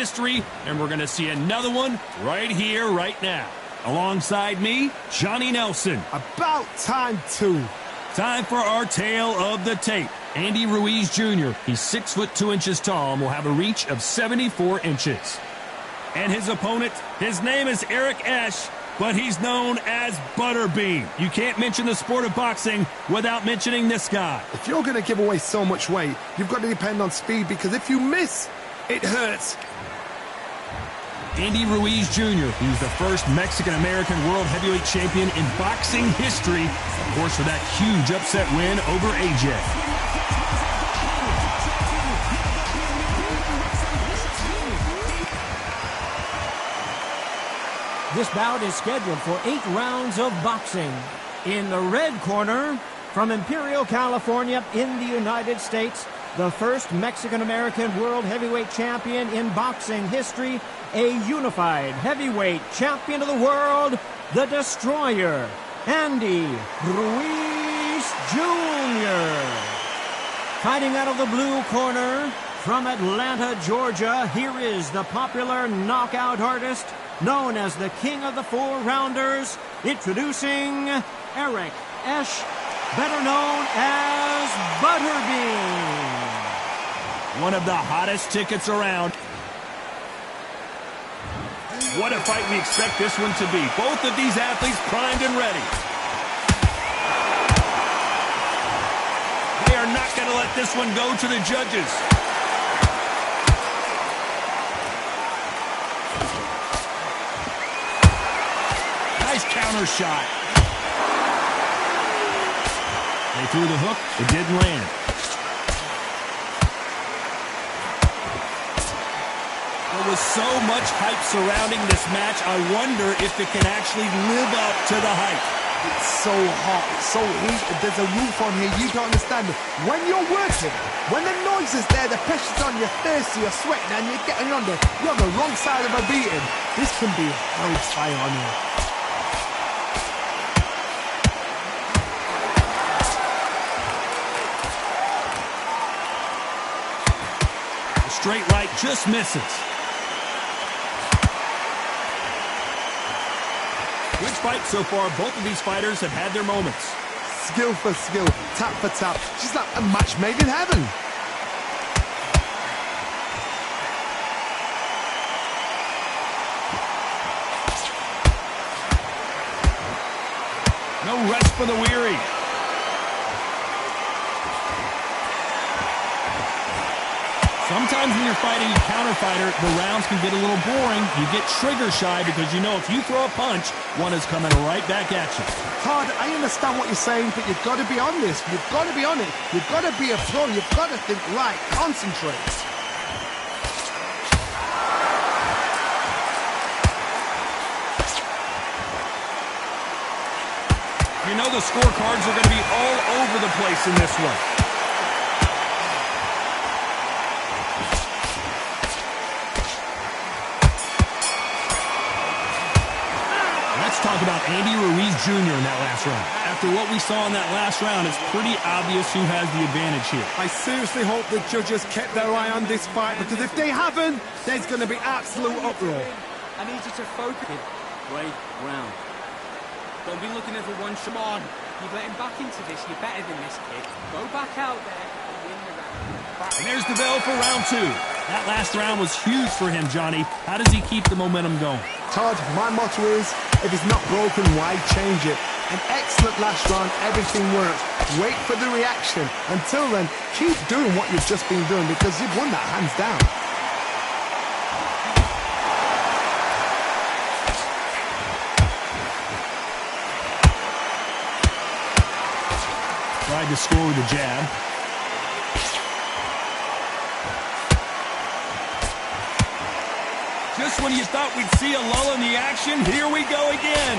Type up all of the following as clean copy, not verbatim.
history, and we're going to see another one right here, right now. Alongside me, Johnny Nelson. About time, too. Time for our tale of the tape. Andy Ruiz Jr., he's 6 foot 2 inches tall and will have a reach of 74 inches. And his opponent, his name is Esch, but he's known as Butterbean. You can't mention the sport of boxing without mentioning this guy. If you're going to give away so much weight, you've got to depend on speed, because if you miss, it hurts. Andy Ruiz Jr., he's the first Mexican-American world heavyweight champion in boxing history, of course, for that huge upset win over AJ. This bout is scheduled for 8 rounds of boxing. In the red corner, from Imperial, California, in the United States, the first Mexican-American world heavyweight champion in boxing history, a unified heavyweight champion of the world, the Destroyer, Andy Ruiz Jr. Fighting out of the blue corner, from Atlanta, Georgia, here is the popular knockout artist, known as the King of the Four Rounders, introducing Esch, better known as Butterbean. One of the hottest tickets around. What a fight we expect this one to be. Both of these athletes primed and ready. They are not going to let this one go to the judges. Nice counter shot. They threw the hook. It didn't land. There was so much hype surrounding this match, I wonder if it can actually live up to the hype. It's so hot, it's so heated, there's a roof on here, you don't understand. When you're working, when the noise is there, the pressure's on, you're thirsty, you're sweating, and you're getting under, you're on the wrong side of a beating. This can be hellfire on here. The straight right just misses. Good fight so far. Both of these fighters have had their moments. Skill for skill, tap for tap. Just like a match made in heaven. No rest for the weary. Sometimes when you're fighting a counter fighter, the rounds can get a little boring. You get trigger shy because you know if you throw a punch, one is coming right back at you. Todd, I understand what you're saying, but you've got to be on this. You've got to be on it. You've got to be a pro. You've got to think right. Concentrate. You know the scorecards are going to be all over the place in this one. Talk about Andy Ruiz Jr. in that last round. After what we saw in that last round, it's pretty obvious who has the advantage here. I seriously hope the judges kept their eye on this fight, because if they haven't, there's going to be absolute uproar. I need you to focus. Wait, round. Don't be looking at the one shot. Come on, you're getting back into this. You're better than this, kid. Go back out there and win the round. And there's the bell for round 2. That last round was huge for him, Johnny. How does he keep the momentum going? Todd, my motto is, if it's not broken, why change it? An excellent last round, everything worked. Wait for the reaction. Until then, keep doing what you've just been doing, because you've won that hands down. Tried to score with a jab. Just when you thought we'd see a lull in the action, here we go again.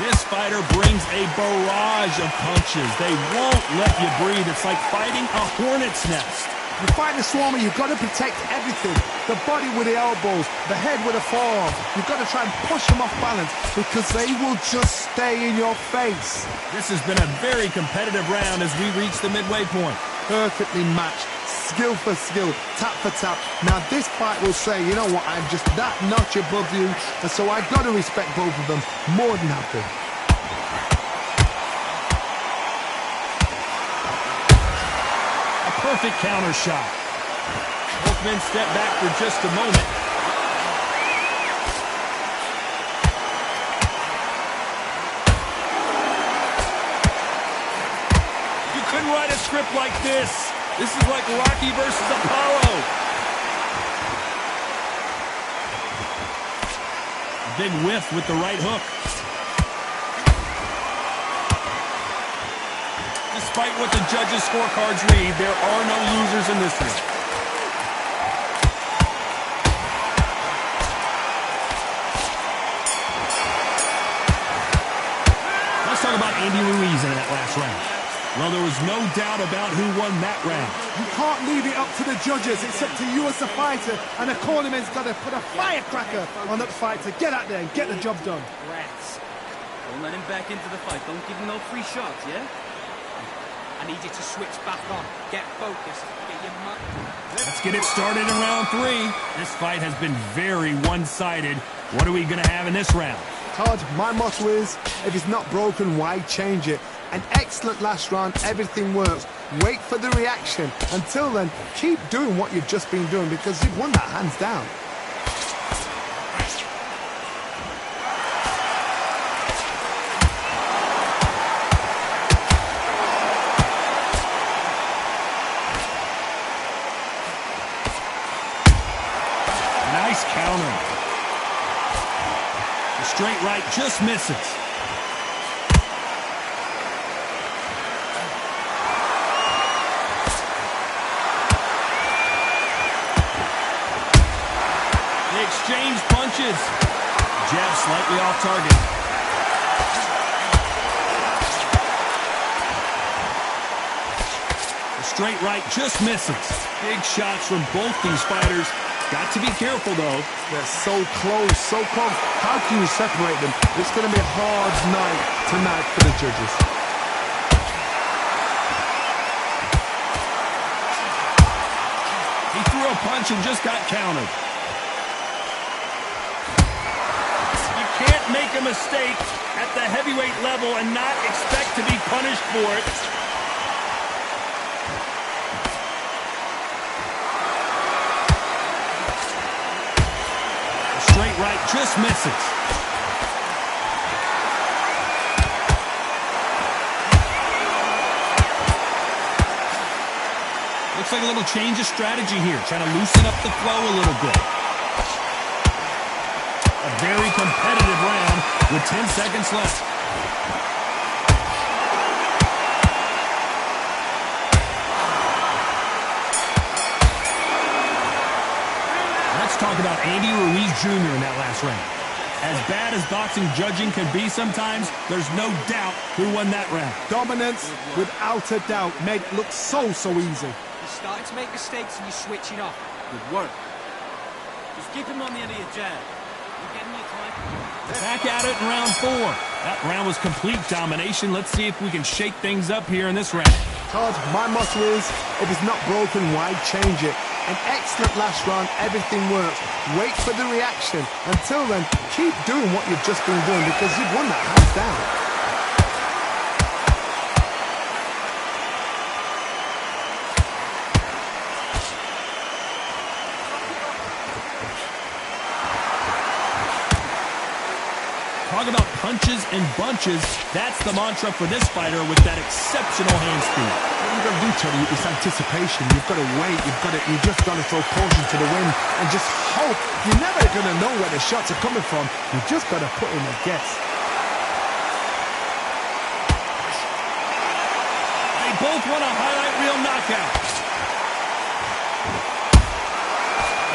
This fighter brings a barrage of punches. They won't let you breathe. It's like fighting a hornet's nest. You fight the Swarmer, you've got to protect everything. The body with the elbows, the head with the forearm. You've got to try and push them off balance because they will just stay in your face. This has been a very competitive round as we reach the midway point. Perfectly matched, skill for skill, tap for tap. Now this fight will say, you know what, I'm just that notch above you, and so I've got to respect both of them more than happy. Perfect counter shot. Both men step back for just a moment. You couldn't write a script like this. This is like Rocky versus Apollo. Big whiff with the right hook. Despite what the judges' scorecards read, there are no losers in this one. Let's talk about Andy Ruiz in that last round. Well, there was no doubt about who won that round. You can't leave it up to the judges. It's up to you as the fighter, and the cornerman's got to put a firecracker on that fight to get out there and get the job done. Rats. Don't let him back into the fight. Don't give him no free shots, yeah? I need you to switch back on. Get focused. Get your mind. Let's get it started in round 3. This fight has been very one-sided. What are we going to have in this round? Todd, my motto is, if it's not broken, why change it? An excellent last round, everything works. Wait for the reaction. Until then, keep doing what you've just been doing because you've won that hands down. Nice counter. The straight right just misses. They exchange punches. Jab slightly off target. The straight right just misses. Big shots from both these fighters. Got to be careful, though. They're so close, so close. How can you separate them? It's going to be a hard night tonight for the judges. He threw a punch and just got countered. You can't make a mistake at the heavyweight level and not expect to be punished for it. Straight right just misses. Looks like a little change of strategy here, trying to loosen up the flow a little bit. A very competitive round with 10 seconds left. Let's talk about Andy Ruiz Jr. in that last round. As bad as boxing judging can be sometimes, there's no doubt who won that round. Dominance, without a doubt, made it look so easy. You're starting to make mistakes and you're switching off. Good work. Just keep him on the end of your jab. You're getting your time. Back at it in round 4. That round was complete domination. Let's see if we can shake things up here in this round. Todd, my motto is, if it's not broken, why change it? An excellent last round, everything works. Wait for the reaction. Until then, keep doing what you've just been doing because you've won that hands down. Talk about punches and bunches. That's the mantra for this fighter with that exceptional hand speed. What you've got to do, Tony, is anticipation. You've got to wait. You just got to throw caution to the wind and just hope. You're never going to know where the shots are coming from. You've just got to put in a guess. They both want a highlight reel knockout.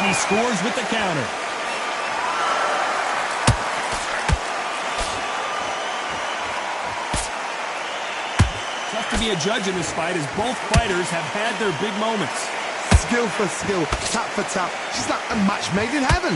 And he scores with the counter. To be a judge in this fight as both fighters have had their big moments. skill for skill, tap for tap. She's like a match made in heaven.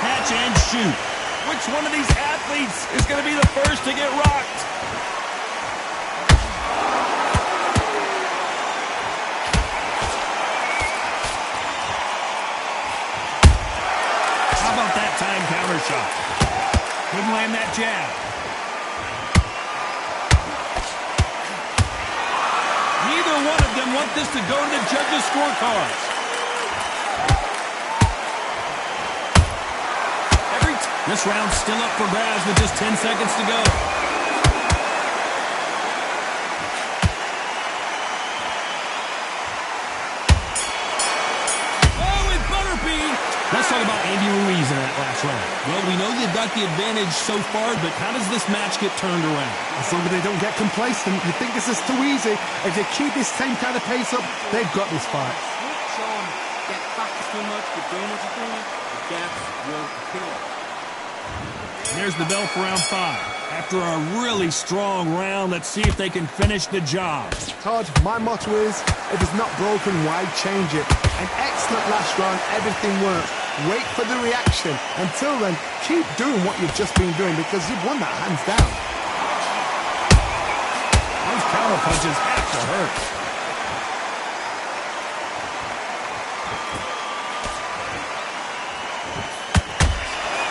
Catch and shoot. Which one of these athletes is going to be the first to get rocked? How about that time counter shot? Couldn't land that jab. Neither one of them want this to go to the judges' scorecards. This round's still up for grabs with just 10 seconds to go. Oh, with Butterbean! Let's talk about Andy Ruiz in that last round. Well, we know they've got the advantage so far, but how does this match get turned around? As long as they don't get complacent, you think this is too easy. If they keep this same kind of pace up, they've got this fight. Switch on. Get back too much. You're doing what you're doing. The gaps will appear. There's the bell for round 5. After a really strong round, let's see if they can finish the job. Todd, my motto is, if it's not broken, why change it? An excellent last round, everything works. Wait for the reaction. Until then, keep doing what you've just been doing because you've won that hands down. Those counter punches have to hurt.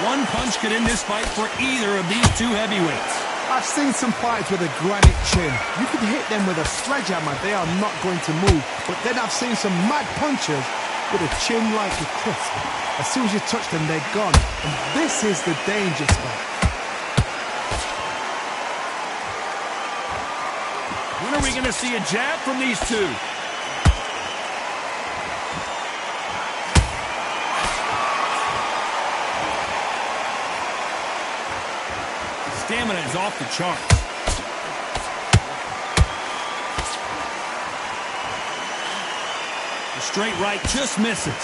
One punch could end this fight for either of these two heavyweights. I've seen some fights with a granite chin. You can hit them with a sledgehammer, they are not going to move. But then I've seen some mad punchers with a chin like a crisp. As soon as you touch them, they're gone. And this is the danger spot. When are we going to see a jab from these two? Stamina is off the charts. The straight right just misses.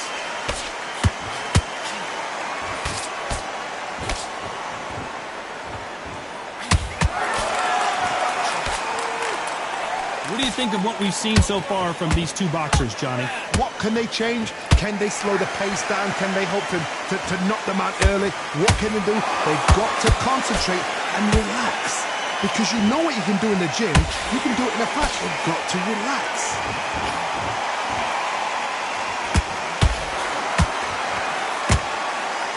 What do you think of what we've seen so far from these two boxers, Johnny? What can they change? Can they slow the pace down? Can they hope to knock them out early? What can they do? They've got to concentrate and relax. Because you know what you can do in the gym, you can do it in a fight. You've got to relax.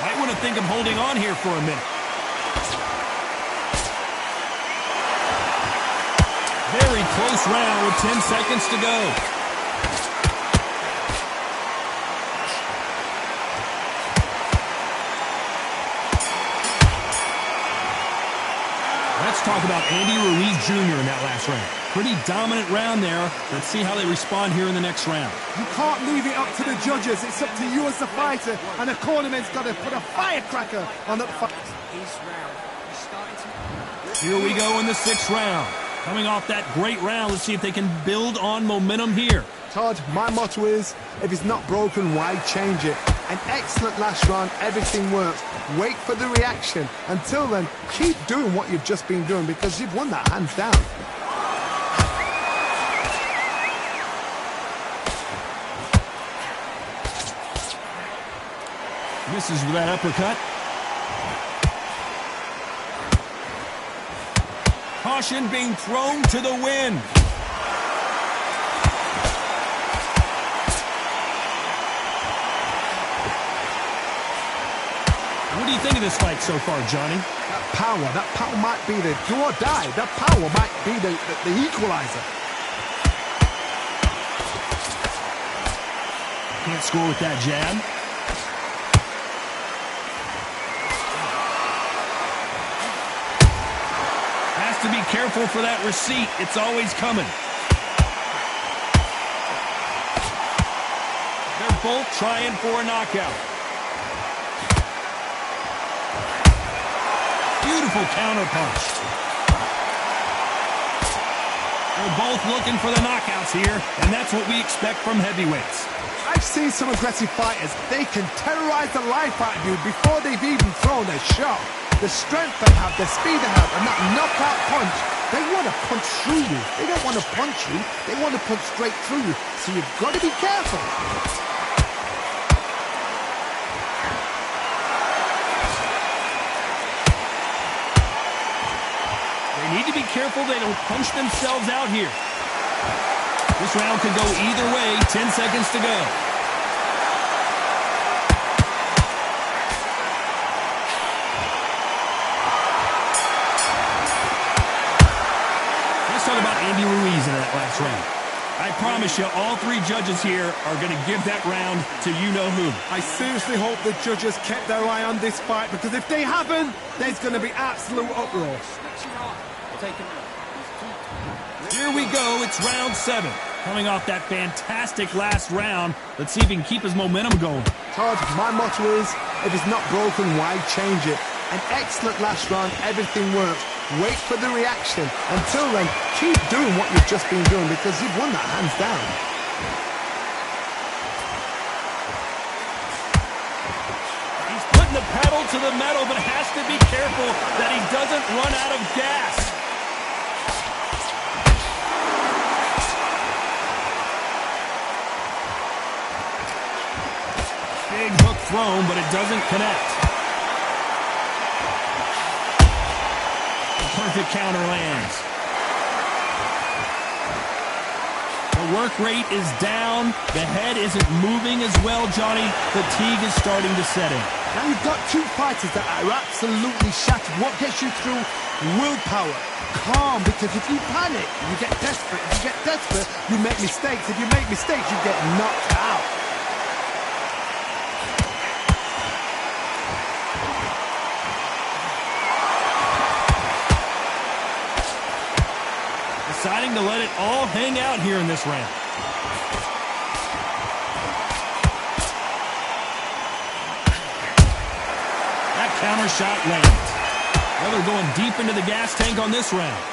Might want to think of holding on here for a minute. Very close round with 10 seconds to go. Let's talk about Andy Ruiz Jr. in that last round. Pretty dominant round there. Let's see how they respond here in the next round. You can't leave it up to the judges. It's up to you as the fighter. And the cornerman's got to put a firecracker on the fight. Here we go in the 6th round. Coming off that great round, let's see if they can build on momentum here. Todd, my motto is, if it's not broken, why change it? An excellent last round, everything works. Wait for the reaction. Until then, keep doing what you've just been doing because you've won that hands down. Misses with that uppercut. Caution being thrown to the wind. What do you think of this fight so far, Johnny? That power might be the do or die. That power might be the equalizer. Can't score with that jab. To be careful for that receipt. It's always coming. They're both trying for a knockout. Beautiful counter punch. They're both looking for the knockouts here, and that's what we expect from heavyweights. I've seen some aggressive fighters. They can terrorize the life out of you before they've even thrown a shot. The strength they have, the speed they have, and that knockout punch, they want to punch through you. They don't want to punch you. They want to punch straight through you. So you've got to be careful. Need to be careful they don't punch themselves out here. This round could go either way. 10 seconds to go. Let's talk about Andy Ruiz in that last round. I promise you, all three judges here are going to give that round to you-know-who. I seriously hope the judges kept their eye on this fight, because if they haven't, there's going to be absolute uproar. Here we go. It's round 7. Coming off that fantastic last round, let's see if he can keep his momentum going. Todd, my motto is, if it's not broken, why change it? An excellent last round, everything worked. Wait for the reaction. Until then, keep doing what you've just been doing, because you've won that hands down. He's putting the pedal to the metal, but has to be careful that he doesn't run out of gas. Big hook thrown, but it doesn't connect. Perfect counter lands. The work rate is down. The head isn't moving as well, Johnny. Fatigue is starting to set in. Now you've got two fighters that are absolutely shattered. What gets you through? Willpower. Calm, because if you panic, you get desperate. If you get desperate, you make mistakes. If you make mistakes, you get knocked out. Deciding to let it all hang out here in this round. That counter shot lands. Well, they're going deep into the gas tank on this round.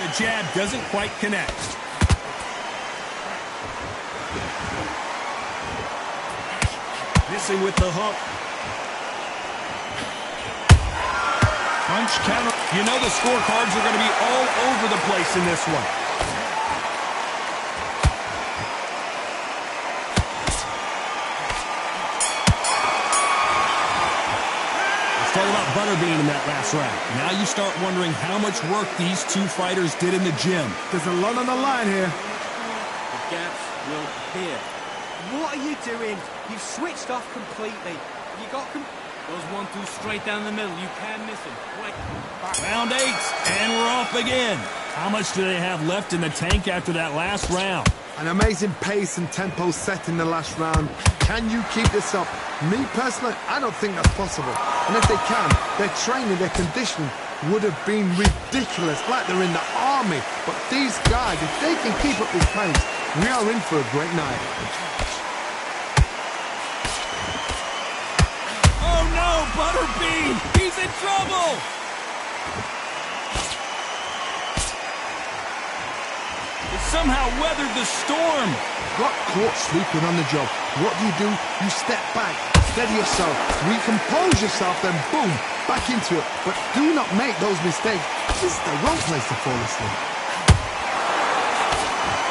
The jab doesn't quite connect. Missing with the hook. Punch, counter. You know the scorecards are going to be all over the place in this one. Let's talk about Butterbean in that last round. Now you start wondering how much work these two fighters did in the gym. There's a lot on the line here. The gaps will appear. What are you doing? You've switched off completely. You got those 1-2 straight down the middle. You can't miss them. Right. Round 8, and we're off again. How much do they have left in the tank after that last round? An amazing pace and tempo set in the last round. Can you keep this up? Me personally, I don't think that's possible. And if they can, their training, their conditioning would have been ridiculous, like they're in the army. But these guys, if they can keep up this pace, we are in for a great night. Oh no, Butterbean! He's in trouble! He somehow weathered the storm. Got caught sleeping on the job. What do? You step back, steady yourself, recompose yourself, then boom, back into it. But do not make those mistakes. This is the wrong place to fall asleep.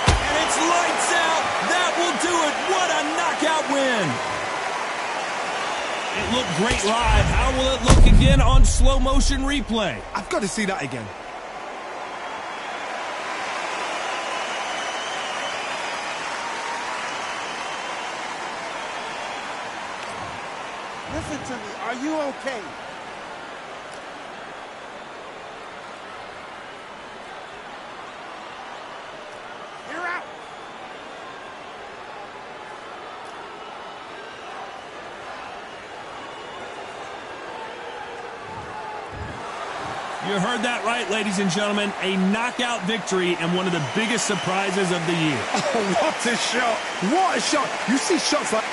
And it's lights out. That will do it. What a knockout win. It looked great live. How will it look again on slow motion replay? I've got to see that again. Listen to me. Are you okay? You're out. You heard that right, ladies and gentlemen. A knockout victory and one of the biggest surprises of the year. Oh, what a shot. What a shot. You see shots like...